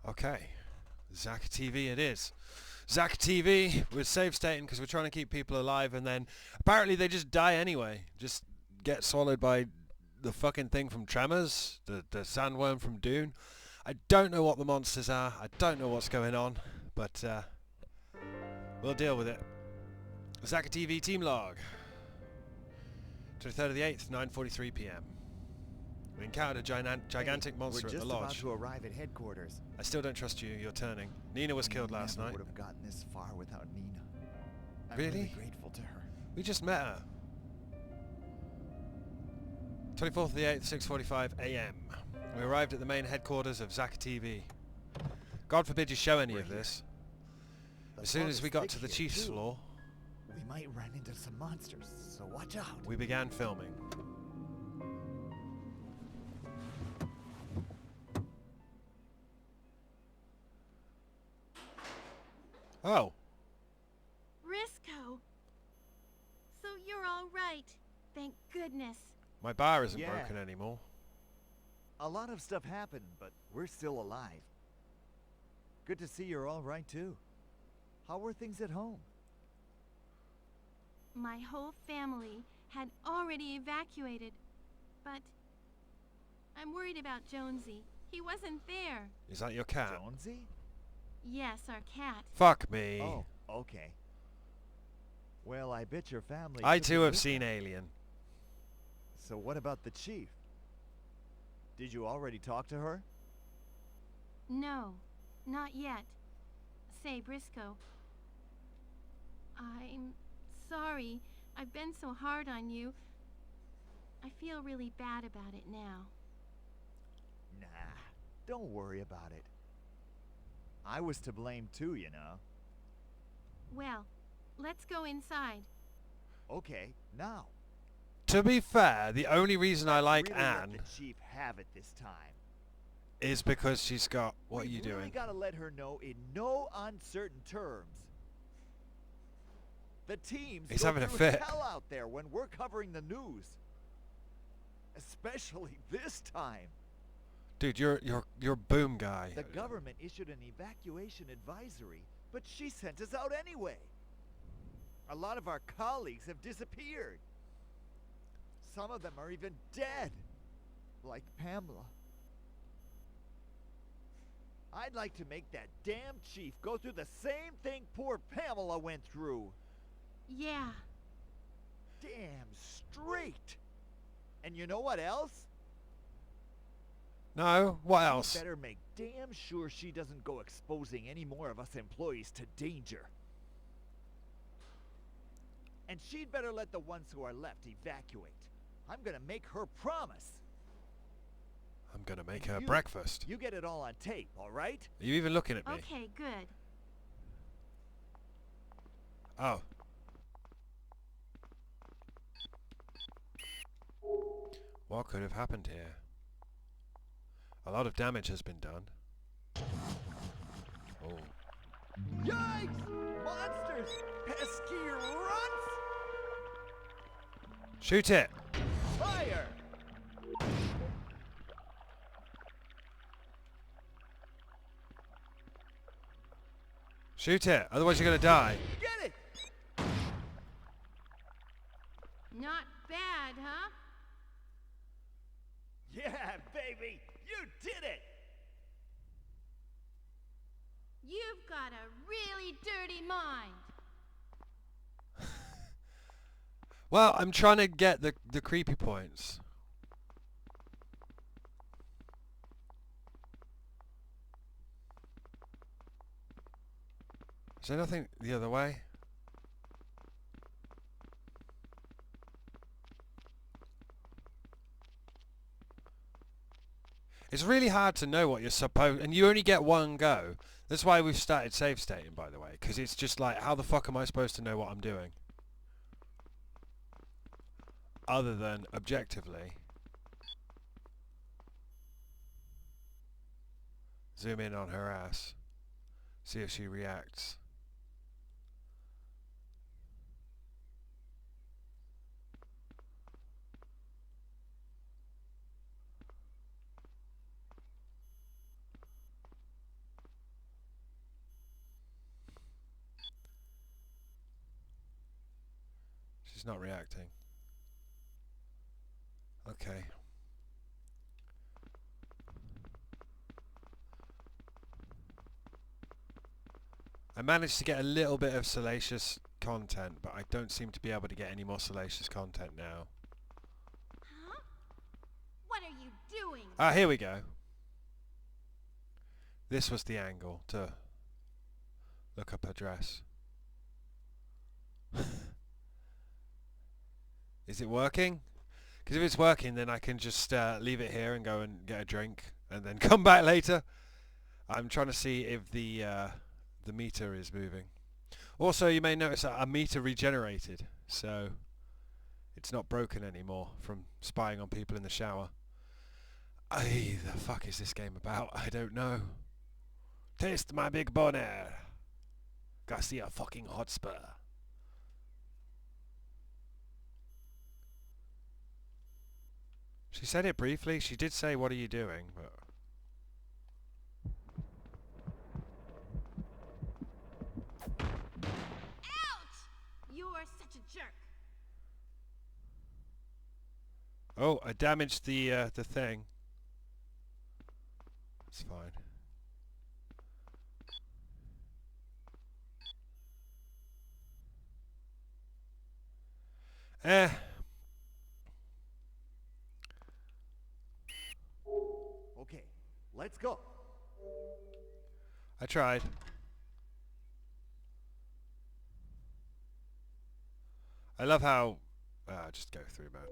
Okay. Zaka TV it is. Zaka TV, we're save stating because we're trying to keep people alive, and then apparently they just die anyway. Just get swallowed by the fucking thing from Tremors, the sandworm from Dune. I don't know what the monsters are. I don't know what's going on, but we'll deal with it. Zaka TV team log. 23rd of the 8th, 9:43 p.m. We encountered a gigantic monster at the lodge. We're just about to arrive at headquarters. I still don't trust you. You're turning. Nina was killed last night. We never would have gotten this far without Nina. I'm Really? really grateful to her. We just met her. 24th of the 8th, 6:45 a.m. We arrived at the main headquarters of Zaka TV. God forbid you show any of this. As soon as we got to the chief's floor, we might run into some monsters, so watch out. We began filming. Oh. Briscoe! So you're all right. Thank goodness. My bar isn't broken anymore. A lot of stuff happened, but we're still alive. Good to see you're all right too. How were things at home? My whole family had already evacuated, but I'm worried about Jonesy. He wasn't there. Is that your cat? Jonesy? Yes, our cat. Fuck me. Oh, okay. Well, I bet your family... I too have seen Alien. So what about the chief? Did you already talk to her? No, not yet. Say, Briscoe, I'm sorry. I've been so hard on you. I feel really bad about it now. Nah, don't worry about it. I was to blame too, you know. Well, let's go inside. Okay, now. To be fair, the only reason I like really Anne let the chief have it this time. is because she's got... What are you We really doing? gotta let her know in no uncertain terms. The teams He's go having a through fit. hell out there when we're covering the news. Especially this time. Dude, you're boom guy. The government issued an evacuation advisory, but she sent us out anyway. A lot of our colleagues have disappeared. Some of them are even dead, like Pamela. I'd like to make that damn chief go through the same thing poor Pamela went through. Yeah. Damn straight. And you know what else? No? What else? Better make damn sure she doesn't go exposing any more of us employees to danger. And she'd better let the ones who are left evacuate. I'm gonna make her promise. I'm gonna make her breakfast. You get it all on tape, all right? Are you even looking at me? Okay, good. Oh. What could have happened here? A lot of damage has been done. Oh. Yikes! Monsters! Pesky runts! Shoot it! Fire! Shoot it! Otherwise you're gonna die. Get it! Not bad, huh? Yeah, baby! You did it! You've got a really dirty mind. Well, I'm trying to get the creepy points. Is there nothing the other way? It's really hard to know what you're supposed... And you only get one go. That's why we've started save stating, by the way. Because it's just like, how the fuck am I supposed to know what I'm doing? Other than, objectively... Zoom in on her ass. See if she reacts. She's not reacting. Okay. I managed to get a little bit of salacious content, but I don't seem to be able to get any more salacious content now. Huh? What are you doing? Ah, here we go. This was the angle to look up her dress. Is it working? Because if it's working, then I can just leave it here and go and get a drink and then come back later. I'm trying to see if the meter is moving. Also, you may notice that our meter regenerated, so it's not broken anymore from spying on people in the shower. Aye, the fuck is this game about? I don't know. Taste my big boner. Garcia fucking Hotspur. She said it briefly. She did say, "What are you doing?" But Ouch! You're such a jerk. oh, I damaged the thing. It's fine. Okay, let's go. I tried. I love how... just go through, man.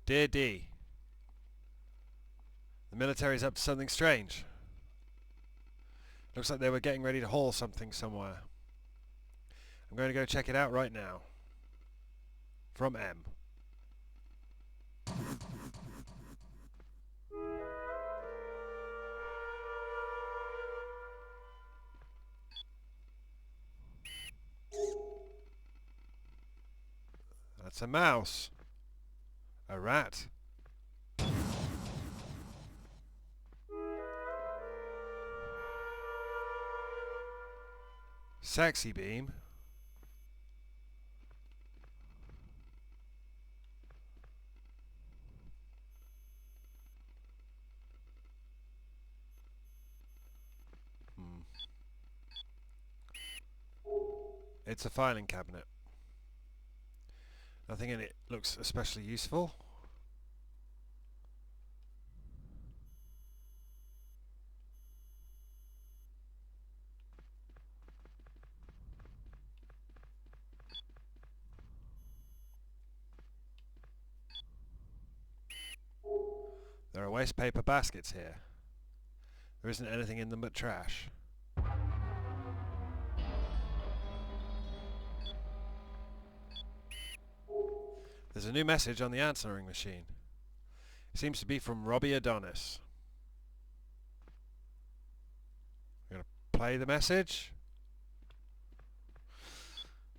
Dear D, the military's up to something strange. Looks like they were getting ready to haul something somewhere. I'm going to go check it out right now. From M. That's a mouse. A rat. Sexy beam. It's a filing cabinet. Nothing in it looks especially useful. There are waste paper baskets here. There isn't anything in them but trash. There's a new message on the answering machine. It seems to be from Robbie Adonis. I'm going to play the message.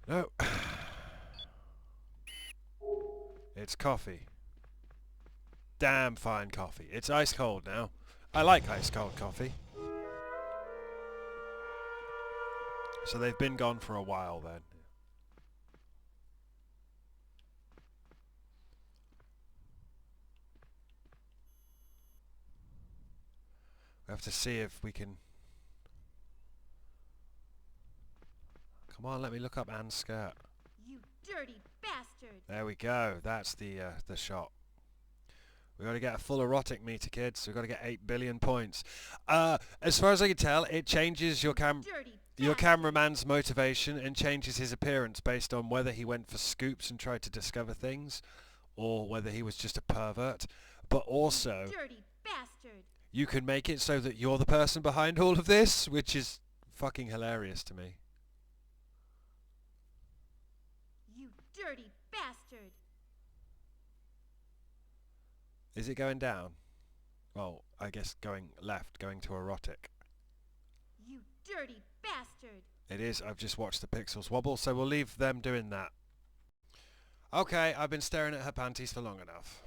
No. It's coffee. Damn fine coffee. It's ice cold now. I like ice cold coffee. So they've been gone for a while then. We have to see if we can... Come on, let me look up Anne's skirt. You dirty bastard. There we go. That's the shot. We've got to get a full erotic meter, kids. We've got to get 8 billion points. As far as I can tell, it changes your cameraman's motivation and changes his appearance based on whether he went for scoops and tried to discover things or whether he was just a pervert. But also, Dirty bastard. you can make it so that you're the person behind all of this, which is fucking hilarious to me. You dirty bastard. Is it going down? Well, I guess going left, going to erotic. You dirty bastard. It is. I've just watched the pixels wobble, so we'll leave them doing that. Okay, I've been staring at her panties for long enough.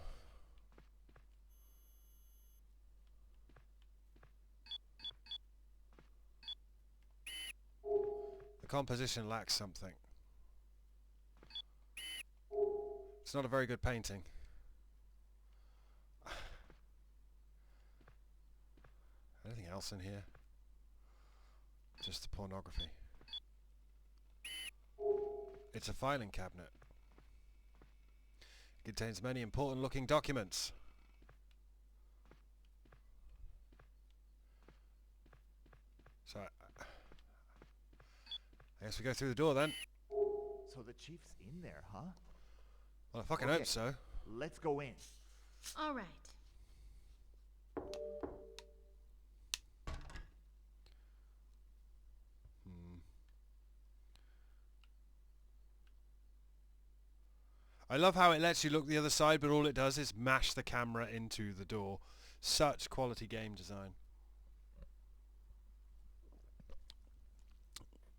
composition lacks something. It's not a very good painting. Anything else in here? Just the pornography. It's a filing cabinet. It contains many important looking documents. So I guess we go through the door then. So the chief's in there, huh? Well, I fucking Okay. hope so. Let's go in. All right. I love how it lets you look the other side, but all it does is mash the camera into the door. Such quality game design.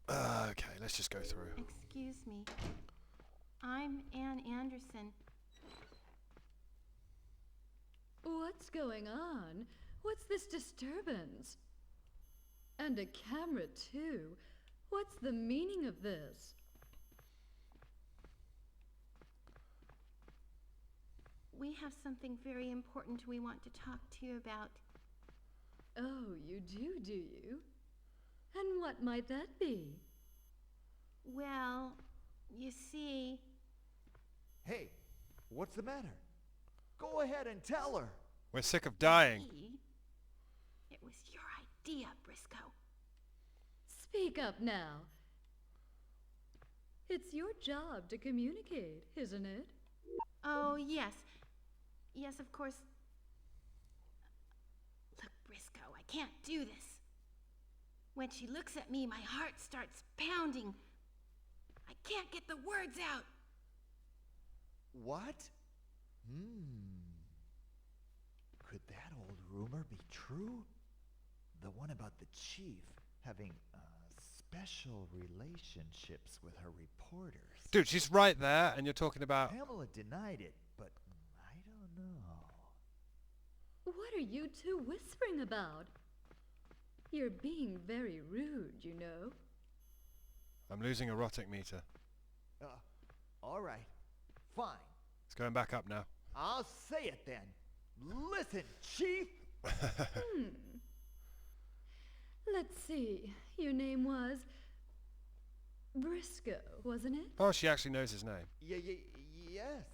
Okay, let's just go through. Excuse me. I'm Ann Anderson. What's going on? What's this disturbance? And a camera, too. What's the meaning of this? We have something very important we want to talk to you about. Oh, you do you? And what might that be? Well, you see... Hey, what's the matter? Go ahead and tell her. We're sick of dying. It was your idea, Briscoe. Speak up now. It's your job to communicate, isn't it? Oh, yes. Yes, of course. Look, Briscoe, I can't do this. When she looks at me, my heart starts pounding. I can't get the words out. What? Could that old rumor be true? The one about the chief having special relationships with her reporters. Dude, she's right there, and you're talking about... Pamela denied it, but I don't know. What are you two whispering about? You're being very rude, you know. I'm losing erotic meter. All right, fine. It's going back up now. I'll say it then. Listen, Chief! Let's see. Your name was Briscoe, wasn't it? Oh, she actually knows his name. Yes.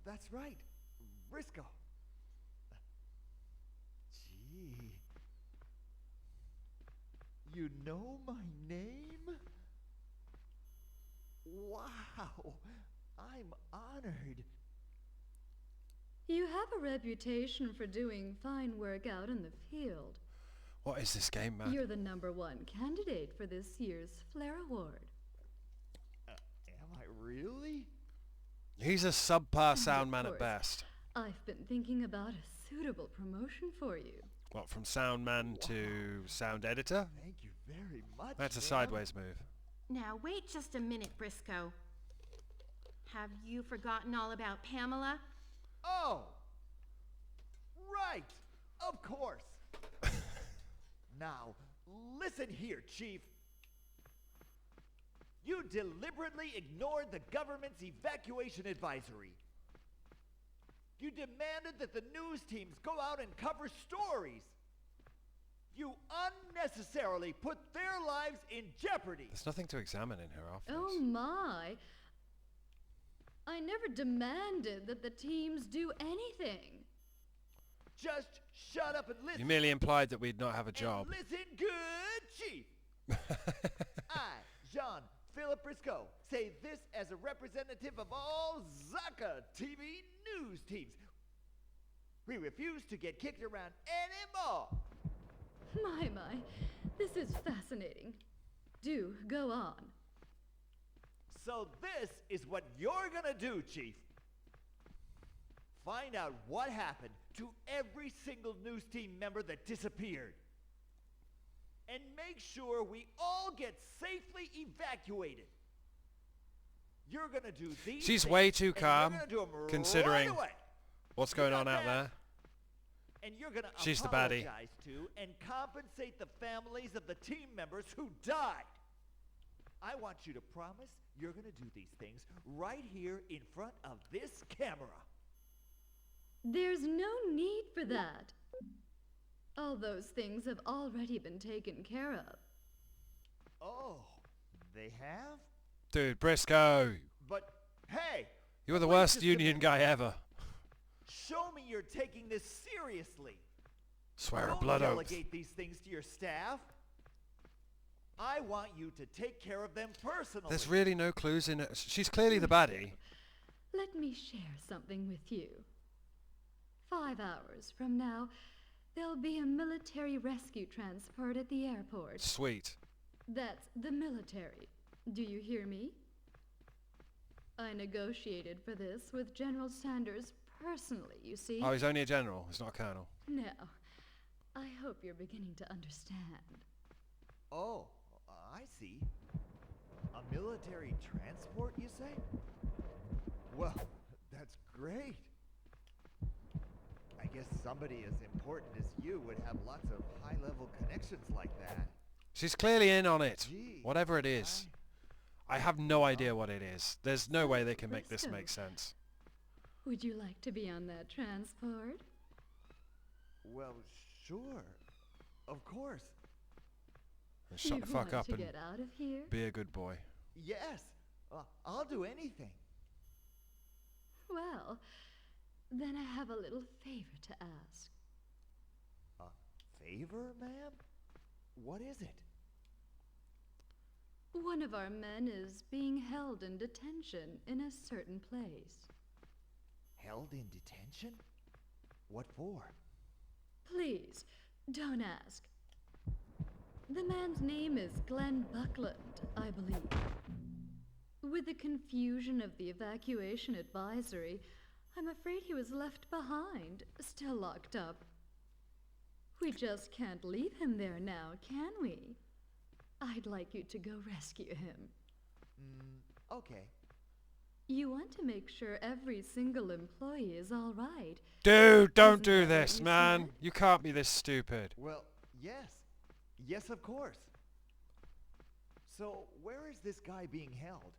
That's right. Briscoe. Gee. You know my name? Wow. I'm honored. You have a reputation for doing fine work out in the field. What is this game, man? You're the #1 candidate for this year's Flair Award. Am I really? He's a subpar sound man at course. best. I've been thinking about a suitable promotion for you. What, from sound man to sound editor? Thank you very much. That's a ma'am. sideways move. Now, wait just a minute, Briscoe. Have you forgotten all about Pamela? Oh! Right! Of course! Now, listen here, Chief. You deliberately ignored the government's evacuation advisory. You demanded that the news teams go out and cover stories. You unnecessarily put their lives in jeopardy. There's nothing to examine in her office. Oh my! I never demanded that the teams do anything. Just shut up and listen. You merely implied that we'd not have a job. And listen good, Chief. I, Jean Philip Briscoe, say this as a representative of all Zaka TV news teams. We refuse to get kicked around anymore. My, this is fascinating. Do go on. So this is what you're gonna do, Chief. Find out what happened to every single news team member that disappeared. And make sure we all get safely evacuated. You're gonna do these She's things, way too and calm, you're gonna do 'em considering right away. What's You going got on out that? there? And you're gonna She's the baddie. apologize to and compensate the families of the team members who died. I want you to promise you're gonna do these things right here in front of this camera. There's no need for that. All those things have already been taken care of. Oh, they have? Dude, Briscoe! But, hey! You're the wait worst just a union minute. guy ever. Show me you're taking this seriously. Swear a Don't blood oath. delegate these things to your staff. I want you to take care of them personally. There's really no clues in it. She's clearly the baddie. Let me share something with you. 5 hours from now, there'll be a military rescue transport at the airport. Sweet. That's the military. Do you hear me? I negotiated for this with General Sanders personally, you see. Oh, he's only a general. He's not a colonel. Now, I hope you're beginning to understand. Oh, I see. A military transport, you say? Well, that's great. I guess somebody as important as you would have lots of high-level connections like that. She's clearly in on it. Gee, Whatever it is. I have no idea what it is. There's no way they can make this make sense. Would you like to be on that transport? Well, sure. Of course. And shut You the fuck want up to and get out of here? be a good boy. Yes. I'll do anything. Well, then I have a little favor to ask. A favor, ma'am? What is it? One of our men is being held in detention in a certain place. Held in detention? What for? Please, don't ask. The man's name is Glenn Buckland, I believe. With the confusion of the evacuation advisory, I'm afraid he was left behind, still locked up. We just can't leave him there now, can we? I'd like you to go rescue him. Okay. You want to make sure every single employee is all right. Dude, don't Isn't do that what this, you man. said? You can't be this stupid. Well, yes. Yes, of course. So, where is this guy being held?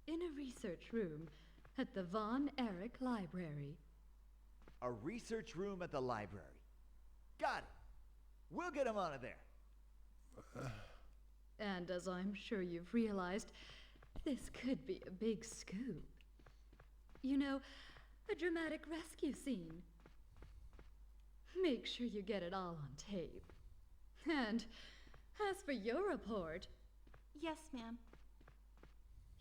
In a research room at the Von Erich Library. A research room at the library. Got it. We'll get him out of there. And as I'm sure you've realized, this could be a big scoop. You know, a dramatic rescue scene. Make sure you get it all on tape. And as for your report, Yes, ma'am.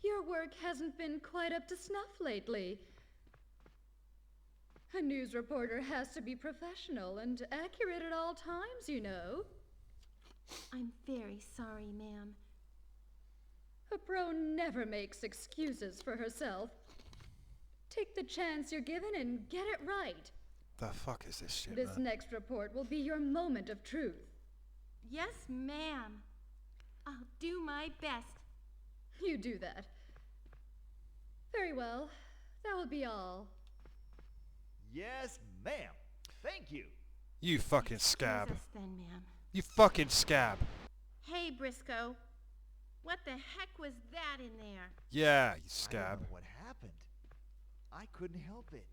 your work hasn't been quite up to snuff lately. A news reporter has to be professional and accurate at all times, you know. I'm very sorry, ma'am. A pro never makes excuses for herself. Take the chance you're given and get it right. The fuck is this shit, This man? next report will be your moment of truth. Yes, ma'am. I'll do my best. You do that. Very well. That will be all. Yes, ma'am. Thank you. You fucking Excuse scab. us then, ma'am. You fucking scab. Hey, Briscoe. What the heck was that in there? Yeah, you I don't scab. know what happened. I couldn't help it.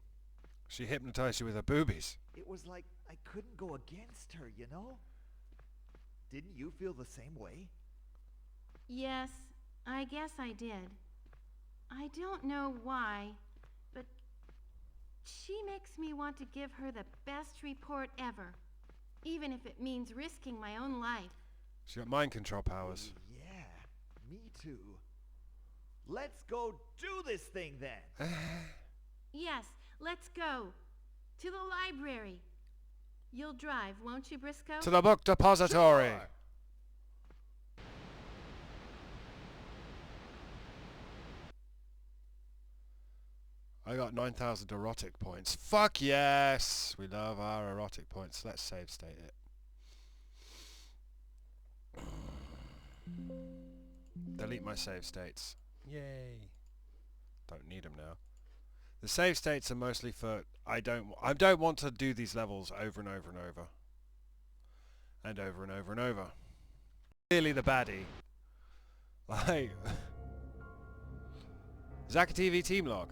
She hypnotized you with her boobies. It was like I couldn't go against her, you know? Didn't you feel the same way? Yes, I guess I did. I don't know why, but she makes me want to give her the best report ever, even if it means risking my own life. She got mind control powers. Yeah, me too. Let's go do this thing then. Yes, let's go. To the library. You'll drive, won't you, Briscoe? To the book depository. Sure. I got 9,000 erotic points. Fuck yes! We love our erotic points. Let's save state it. Delete my save states. Yay. Don't need them now. The save states are mostly for... I don't want to do these levels over and over and over. And over and over and over. Clearly the baddie. Like... Zaka TV team log.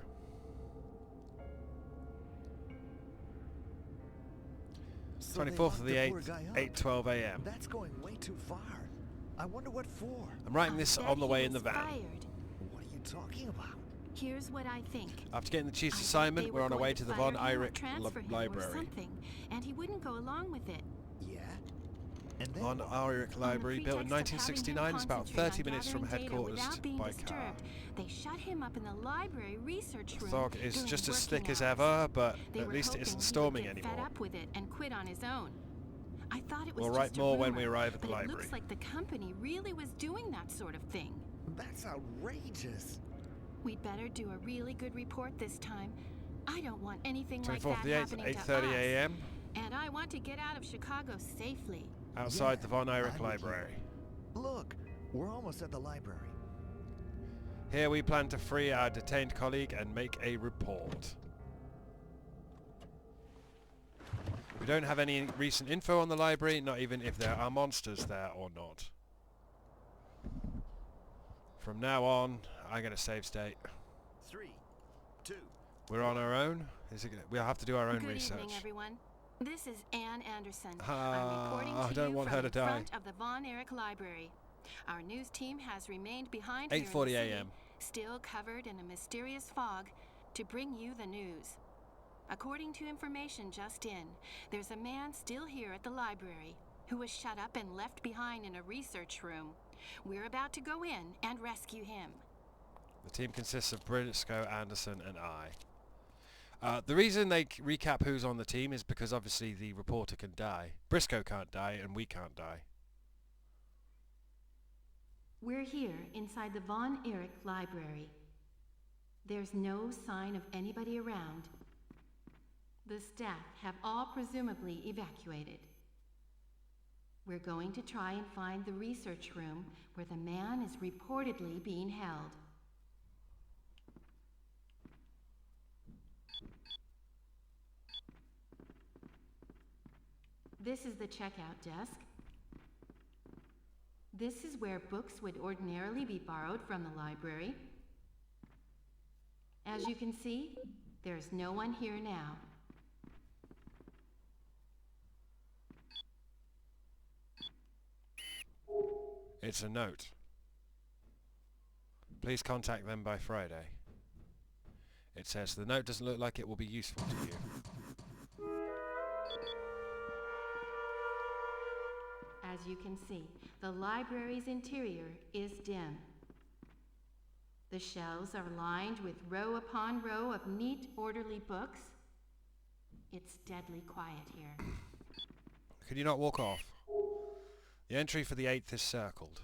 So they 24th locked of the poor 8th, guy up. 8:12 a.m. That's going way too far. I wonder what for. I'm writing this I on bet the he way in the was van. fired. What are you talking about? Here's what I think. After getting the chief's I bet assignment, they we're were on our going way to the fire Von him or Eyrick transfer him or Library. something, and he wouldn't go along with it. Yeah? And then Von what? Eyrick Library, built in On the pretext of having 1969, him is about concentrate 30 on minutes from gathering data headquarters without being by car. disturbed, they shut him up in the library research room. Thog is during just as working slick as hours. ever, but They at were least it hoping isn't he storming would get anymore. fed up with it and quit on his own. I thought it was We'll just write a more when rumor, we arrive at the but it library. looks like the company really was doing that sort of thing. That's outrageous. We'd better do a really good report this time. I don't want anything like 24th of that the 8th, happening to 8:30 us. a.m. And I want to get out of Chicago safely. outside Yeah, the Von Eyrick I'm with Library. you. Look, we're almost at the library. Here we plan to free our detained colleague and make a report. We don't have any recent info on the library, not even if there are monsters there or not. From now on, I'm going to save state. 3, 2. We're on our own. We'll have to do our own Good research. evening, everyone. This is Ann Anderson. Ah, I'm reporting I to don't you want from her to the die. front of the Von Erich Library. Our news team has remained behind here in the 8:40 city, a.m. still covered in a mysterious fog, to bring you the news. According to information just in, there's a man still here at the library who was shut up and left behind in a research room. We're about to go in and rescue him. The team consists of Briscoe, Anderson, and I. The reason they recap who's on the team is because obviously the reporter can die. Briscoe can't die, and we can't die. We're here inside the Von Erich Library. There's no sign of anybody around. The staff have all presumably evacuated. We're going to try and find the research room where the man is reportedly being held. This is the checkout desk. This is where books would ordinarily be borrowed from the library. As you can see, there's no one here now. It's a note. Please contact them by Friday. It says the note doesn't look like it will be useful to you. As you can see, the library's interior is dim. The shelves are lined with row upon row of neat, orderly books. It's deadly quiet here. Could you not walk off? The entry for the 8th is circled.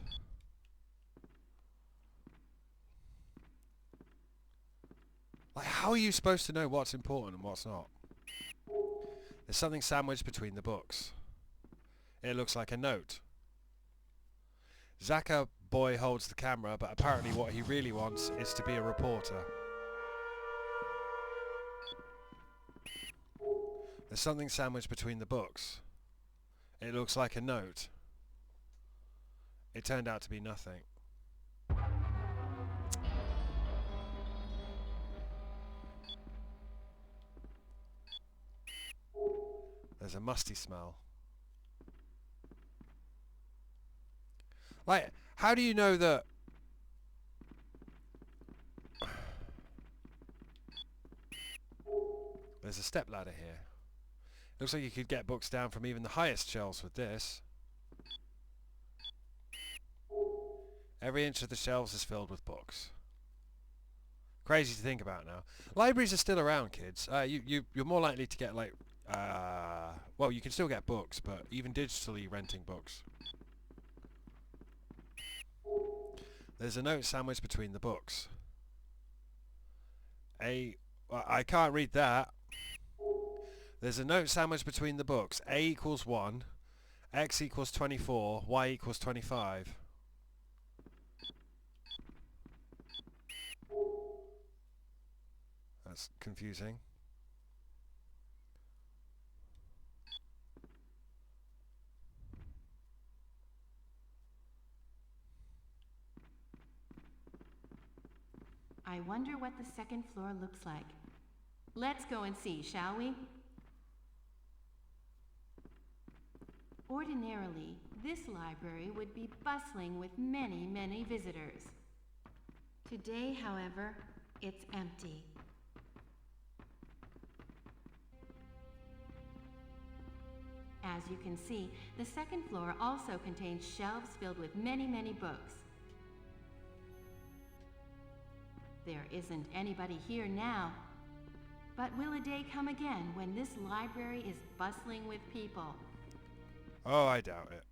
Like, how are you supposed to know what's important and what's not? There's something sandwiched between the books. It looks like a note. Zaka boy holds the camera, but apparently what he really wants is to be a reporter. There's something sandwiched between the books. It looks like a note. It turned out to be nothing. There's a musty smell. Like, how do you know that... There's a stepladder here. Looks like you could get books down from even the highest shelves with this. Every inch of the shelves is filled with books. Crazy to think about now. Libraries are still around, kids. You're more likely to get, like... well, you can still get books, but even digitally renting books. There's a note sandwiched between the books. Well, I can't read that. There's a note sandwiched between the books. A equals 1, X equals 24, Y equals 25. That's confusing. wonder what the second floor looks like. Let's go and see, shall we? Ordinarily, this library would be bustling with many, many visitors. Today, however, it's empty. As you can see, the second floor also contains shelves filled with many, many books. There isn't anybody here now, but will a day come again when this library is bustling with people? Oh, I doubt it.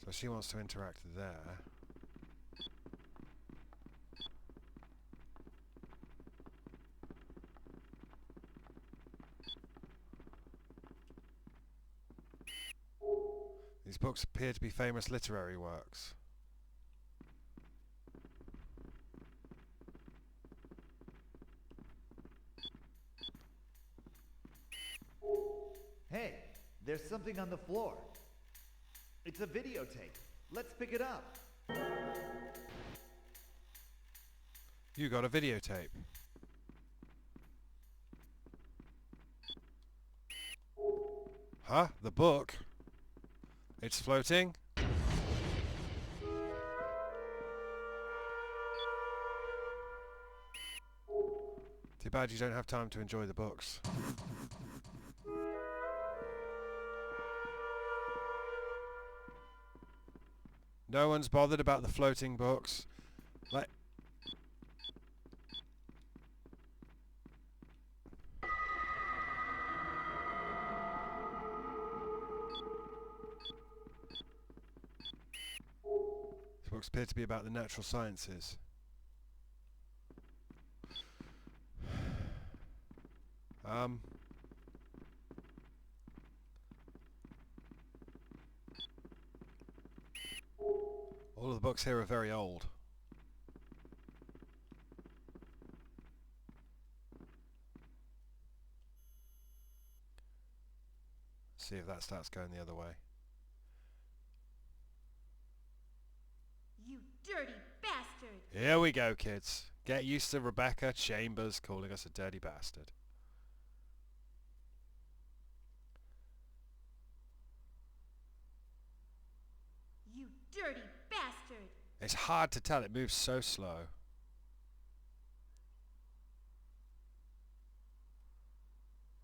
So she wants to interact there. These books appear to be famous literary works. Hey, there's something on the floor. It's a videotape. Let's pick it up. You got a videotape. Huh? The book? It's floating? Too bad you don't have time to enjoy the books. No one's bothered about the floating books. Like... These books appear to be about the natural sciences. All of the books here are very old. See if that starts going the other way. You dirty bastard! Here we go, kids. Get used to Rebecca Chambers calling us a dirty bastard. You dirty bastard! It's hard to tell, it moves so slow.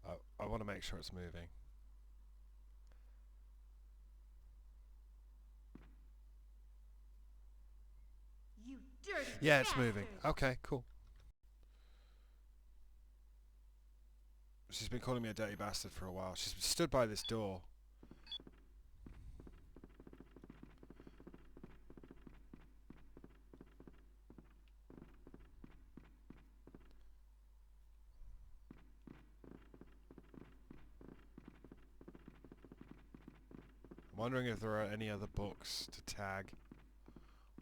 Oh, I want to make sure it's moving. You dirty Yeah, it's bastard! moving. Okay, cool. She's been calling me a dirty bastard for a while. She's stood by this door. I'm wondering if there are any other books to tag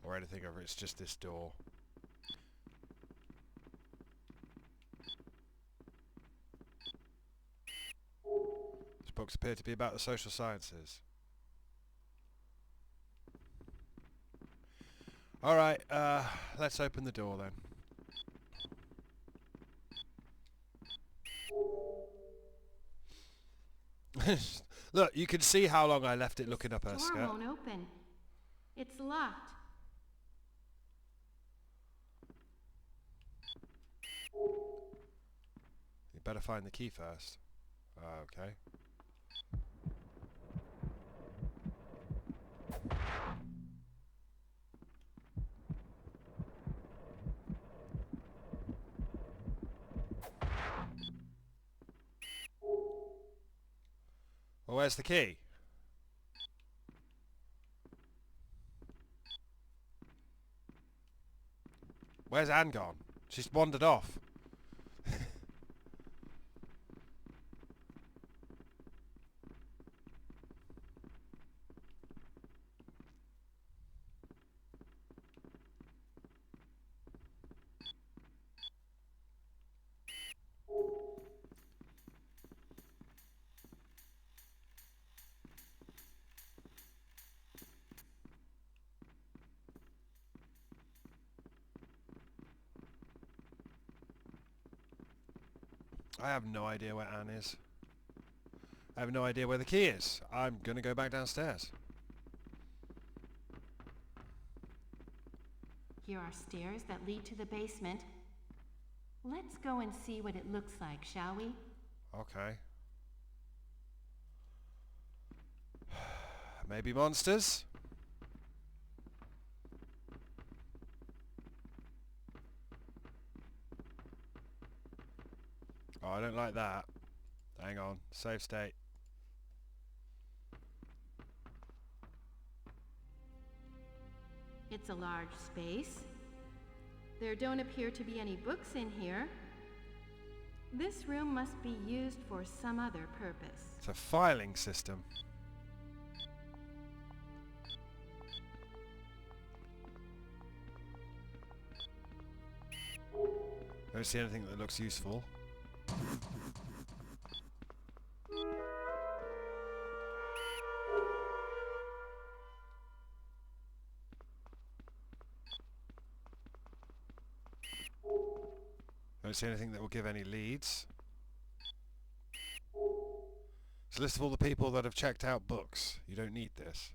or anything, or if it's just this door. These books appear to be about the social sciences. Alright, let's open the door then. Look, you can see how long I left it looking up her Door skirt. won't open. It's locked. You better find the key first. Okay. Well, where's the key? Where's Anne gone? She's wandered off. I have no idea where Anne is. I have no idea where the key is. I'm gonna go back downstairs. Here are stairs that lead to the basement. Let's go and see what it looks like, shall we? Okay. Maybe monsters? Oh, I don't like that. Hang on. Save state. It's a large space. There don't appear to be any books in here. This room must be used for some other purpose. It's a filing system. Don't see anything that looks useful. Don't see anything that will give any leads. It's a list of all the people that have checked out books. You don't need this.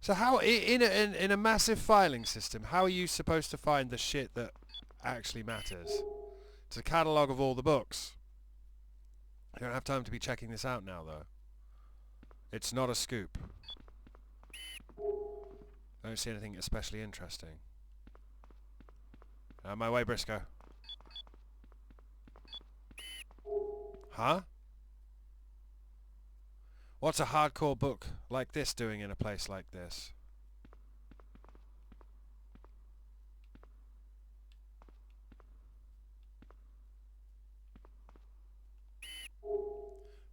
So how, in a massive filing system, how are you supposed to find the shit that actually matters? It's a catalogue of all the books. I don't have time to be checking this out now, though. It's not a scoop. I don't see anything especially interesting. Out of my way, Briscoe. Huh? What's a hardcore book like this doing in a place like this?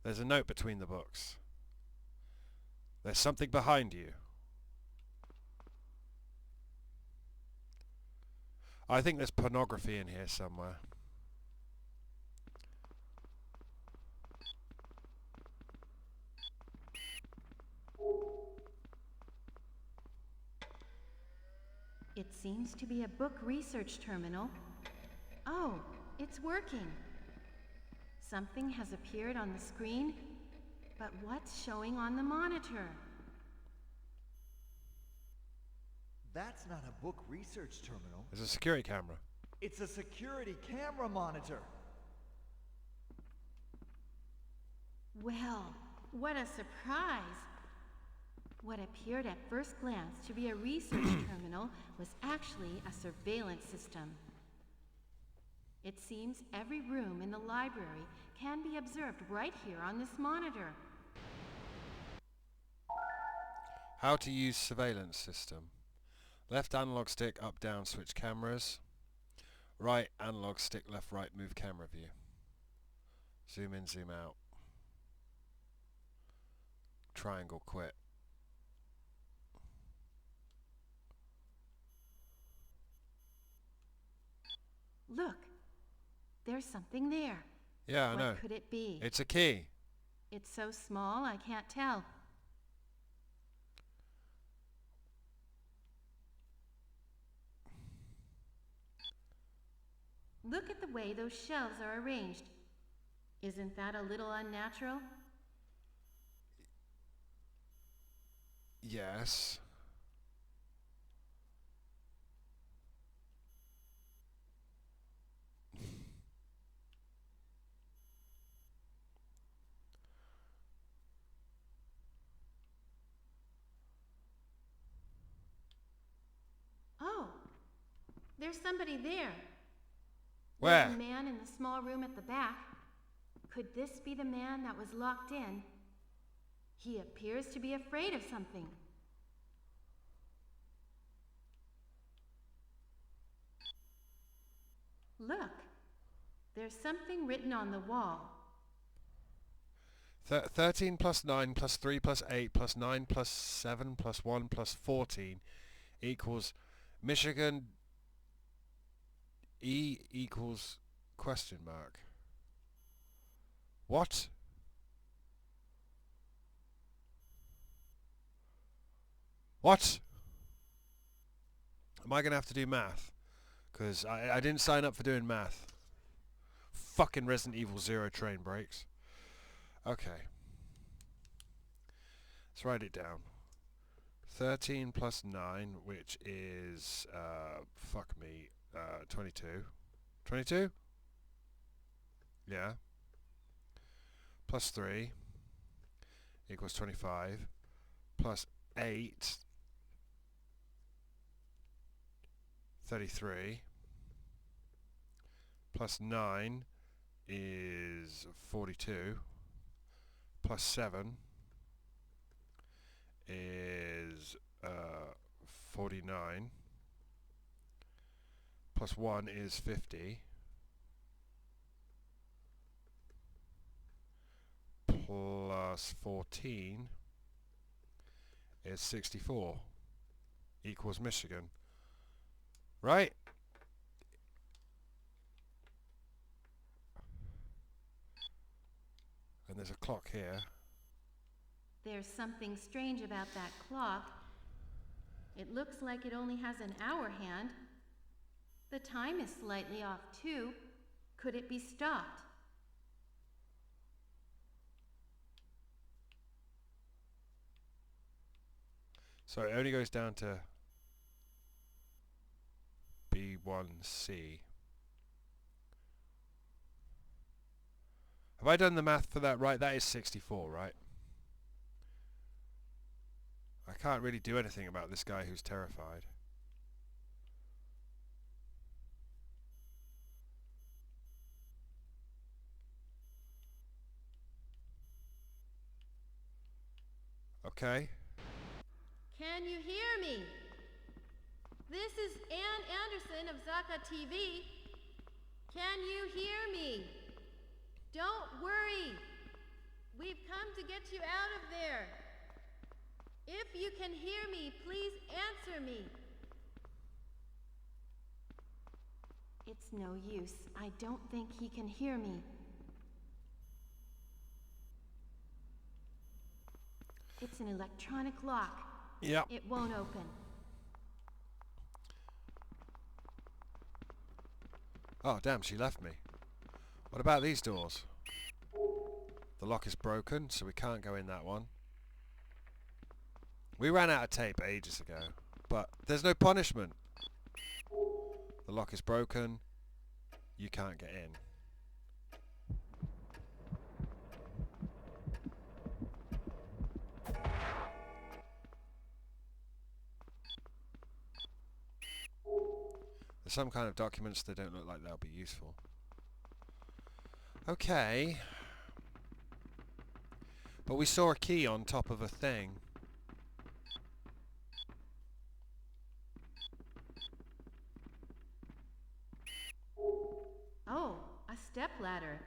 There's a note between the books. There's something behind you. I think there's pornography in here somewhere. It seems to be a book research terminal. Oh, it's working. Something has appeared on the screen, but what's showing on the monitor? That's not a book research terminal. There's a security camera. It's a security camera monitor. Well, what a surprise! What appeared at first glance to be a research terminal was actually a surveillance system. It seems every room in the library can be observed right here on this monitor. How to use surveillance system. Left analog stick, up down switch cameras. Right analog stick, left right move camera view. Zoom in, zoom out. Triangle quit. Look, there's something there. Yeah, I know. What could it be? It's a key. It's so small I can't tell. Look at the way those shelves are arranged. Isn't that a little unnatural? Yes. Oh, there's somebody there. Where? There's a man in the small room at the back. Could this be the man that was locked in? He appears to be afraid of something. Look, there's something written on the wall. 13 plus 9 plus 3 plus 8 plus 9 plus 7 plus 1 plus 14 equals Michigan E equals question mark. What? What? Am I going to have to do math? Because I didn't sign up for doing math. fucking Resident Evil 0 train brakes. Okay. Let's write it down. 13 plus 9, which is, fuck me, 22. 22? Yeah. Plus 3 equals 25. Plus 8, 33. Plus 9 is 42. Plus 7 is 49. Plus 1 is 50. Plus 14 is 64. Equals Michigan. Right? And there's a clock here. There's something strange about that clock. It looks like it only has an hour hand. The time is slightly off, too. Could it be stopped? So it only goes down to B1C. Have I done the math for that right? That is 64, right? I can't really do anything about this guy who's terrified. Okay. Can you hear me? This is Ann Anderson of Zaka TV. Can you hear me? Don't worry. We've come to get you out of there. If you can hear me, please answer me. It's no use. I don't think he can hear me. It's an electronic lock. Yep. It won't open. Oh, damn, she left me. What about these doors? The lock is broken, so we can't go in that one. We ran out of tape ages ago, but there's no punishment. The lock is broken. You can't get in. There's some kind of documents that don't look like they'll be useful. Okay. But we saw a key on top of a thing. Oh, a stepladder.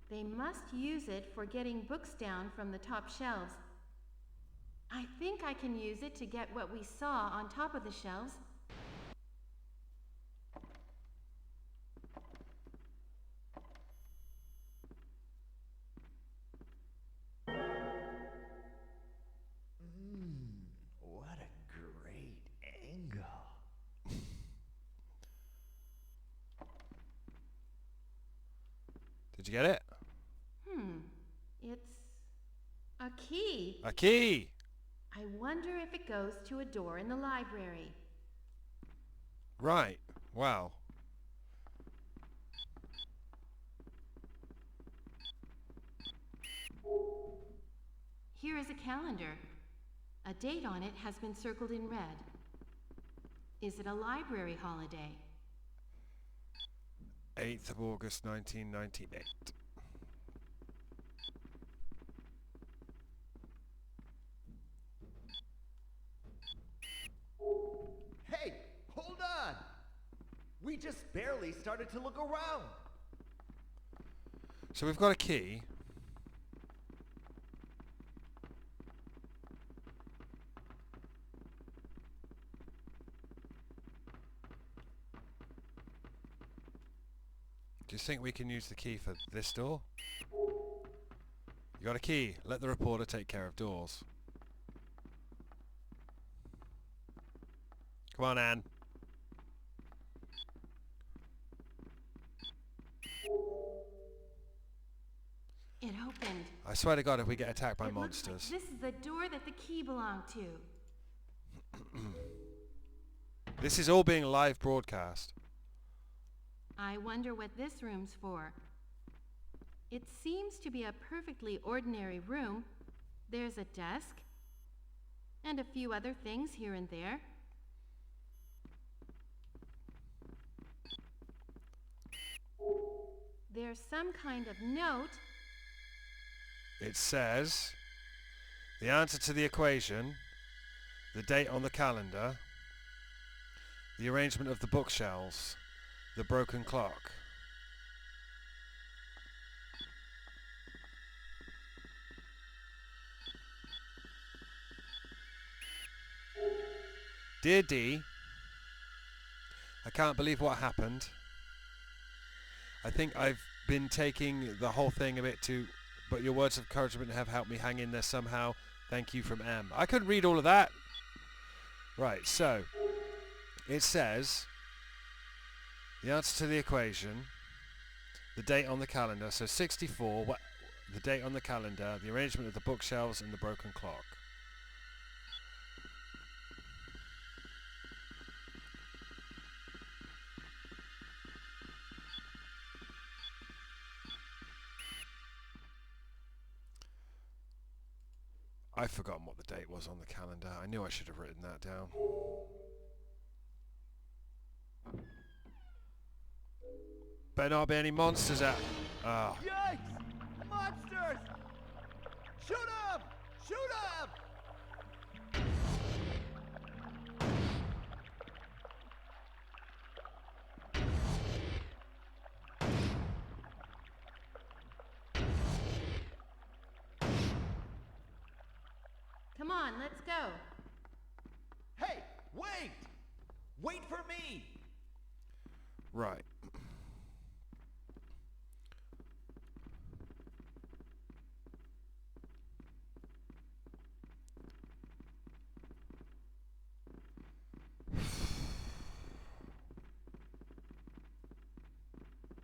They must use it for getting books down from the top shelves. I think I can use it to get what we saw on top of the shelves. What a great angle. Did you get it? It's a key. A key! I wonder if it goes to a door in the library. Right. Wow. Here is a calendar. A date on it has been circled in red. Is it a library holiday? 8th of August 1998. Hey, hold on! We just barely started to look around. So we've got a key. Do you think we can use the key for this door? You got a key. Let the reporter take care of doors. Come on, Anne. opened. I swear to God, if we get attacked by It looks like monsters. this is the door that the key belonged to. This is all being live broadcast. I wonder what this room's for. It seems to be a perfectly ordinary room. There's a desk and a few other things here and there. There's some kind of note. It says, the answer to the equation, the date on the calendar, the arrangement of the bookshelves, the broken clock. Dear Dee, I can't believe what happened. I think I've been taking the whole thing a bit too, but your words of encouragement have helped me hang in there somehow. Thank you, from M. I couldn't read all of that. Right, so it says the answer to the equation, the date on the calendar, so 64, the date on the calendar, the arrangement of the bookshelves and the broken clock. I've forgotten what the date was on the calendar. I knew I should have written that down. Better not be any monsters out. Ah. Yikes! Monsters! Shoot 'em! Shoot 'em! Come on, let's go. Hey, wait! Wait for me! Right.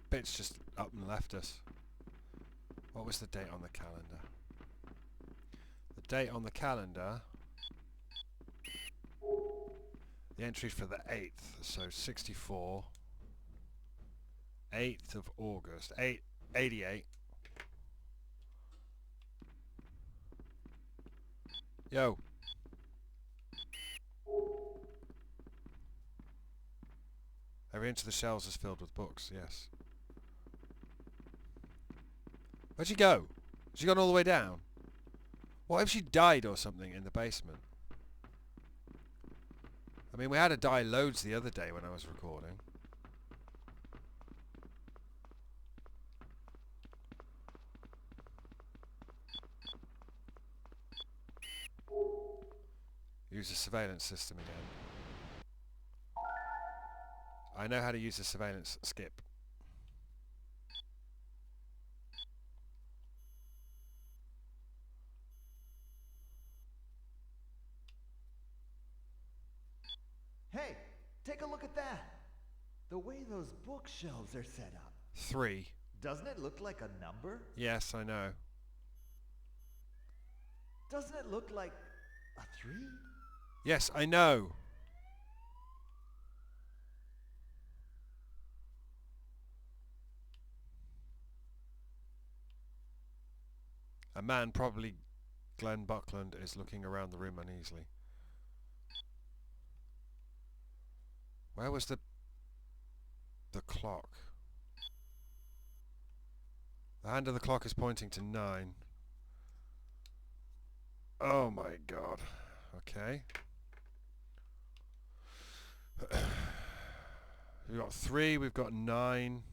Bit's just up and left us. What was the date on the calendar? The date on the calendar, the entry for the 8th, so 64, 8th of August, 88. Yo. Every inch of the shelves is filled with books, yes. Where'd she go? Has she gone all the way down? What if she died or something in the basement? I mean, we had her die loads the other day when I was recording. Use the surveillance system again. I know how to use the surveillance. Skip. Hey, take a look at that. The way those bookshelves are set up. 3. Doesn't it look like a number? Yes, I know. Doesn't it look like a 3? Yes, I know. A man, probably Glenn Buckland, is looking around the room uneasily. Where was the clock? The hand of the clock is pointing to 9. Oh my god. Okay. We've got 3, we've got 9,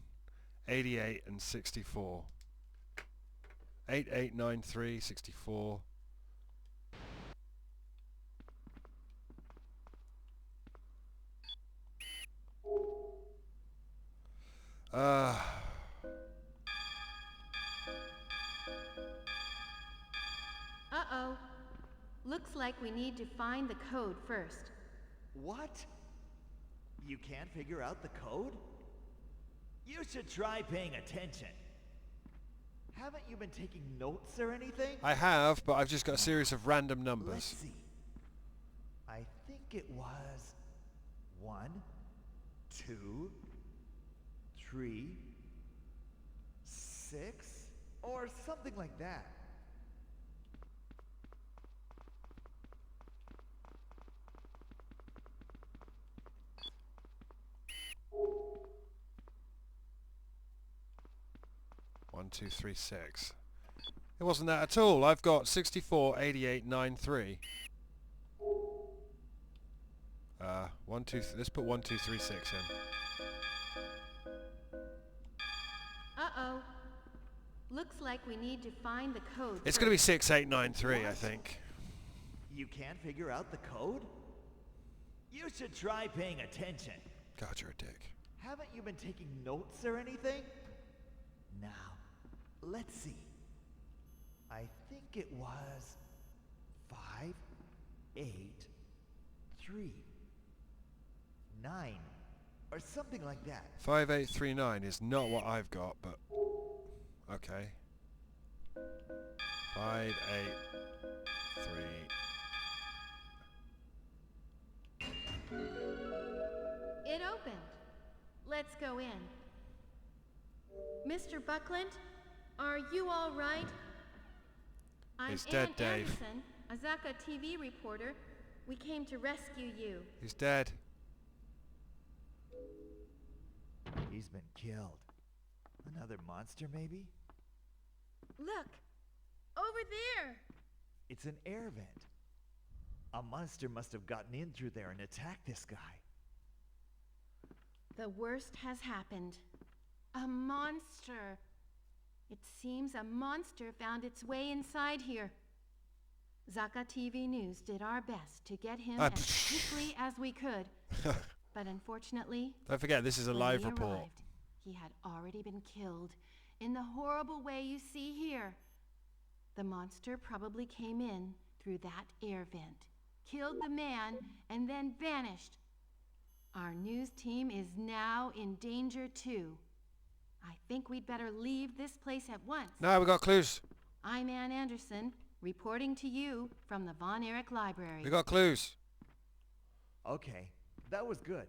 88 and 64. 8893, 64. Uh-oh. Looks like we need to find the code first. What? You can't figure out the code? You should try paying attention. Haven't you been taking notes or anything? I have, but I've just got a series of random Let's numbers. see. I think it was 1, 2, 3, 6, or something like that. One, two, three, six. It wasn't that at all. I've got 64, 88, 93. 1, 2, let's put 1, 2, 3, 6 in. Uh-oh. Looks like we need to find the code. It's going to be first. 6893, I What? think. You can't figure out the code? You should try paying attention. God, you're a dick. Haven't you been taking notes or anything? Now, let's see. I think it was 5, 8, 3, 9, or something like that. 5839 is not what I've got, but okay. 5, 8, 3. It opened. Let's go in. Mr. Buckland, are you all right? I'm He's dead, Ann Dave. Anderson, a Zaka TV reporter. We came to rescue you. He's dead. He's been killed. Another monster, maybe? Look, over there. It's an air vent. A monster must have gotten in through there and attacked this guy. The worst has happened. A monster. It seems a monster found its way inside here. Zaka TV News did our best to get him as quickly as we could. But unfortunately, Don't forget, this is a when live we report. arrived, he had already been killed in the horrible way you see here. The monster probably came in through that air vent, killed the man, and then vanished. Our news team is now in danger too. I think we'd better leave this place at once. No, we got clues. I'm Ann Anderson, reporting to you from the Von Erich Library. We got clues. Okay, that was good.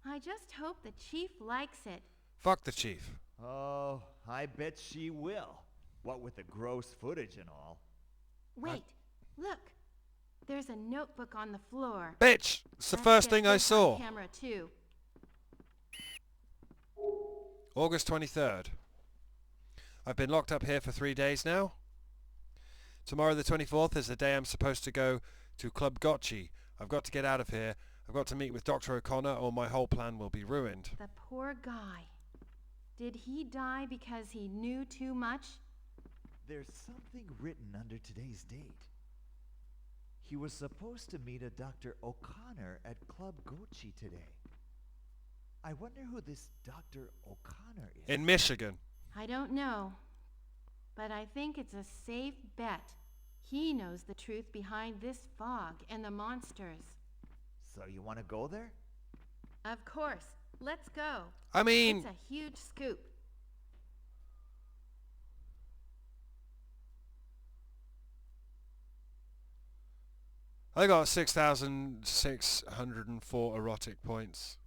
I just hope the chief likes it. Fuck the chief. Oh, I bet she will. What with the gross footage and all. Wait, look. There's a notebook on the floor. Bitch! It's the Let's first get thing I this on saw. camera too. August 23rd. I've been locked up here for 3 days now. Tomorrow the 24th is the day I'm supposed to go to Club Goichi. I've got to get out of here. I've got to meet with Dr. O'Connor or my whole plan will be ruined. The poor guy. Did he die because he knew too much? There's something written under today's date. He was supposed to meet a Dr. O'Connor at Club Goichi today. I wonder who this Dr. O'Connor is. In Michigan. I don't know. But I think it's a safe bet. He knows the truth behind this fog and the monsters. So you want to go there? Of course. Let's go. I mean... It's a huge scoop. I got 6,604 erotic points.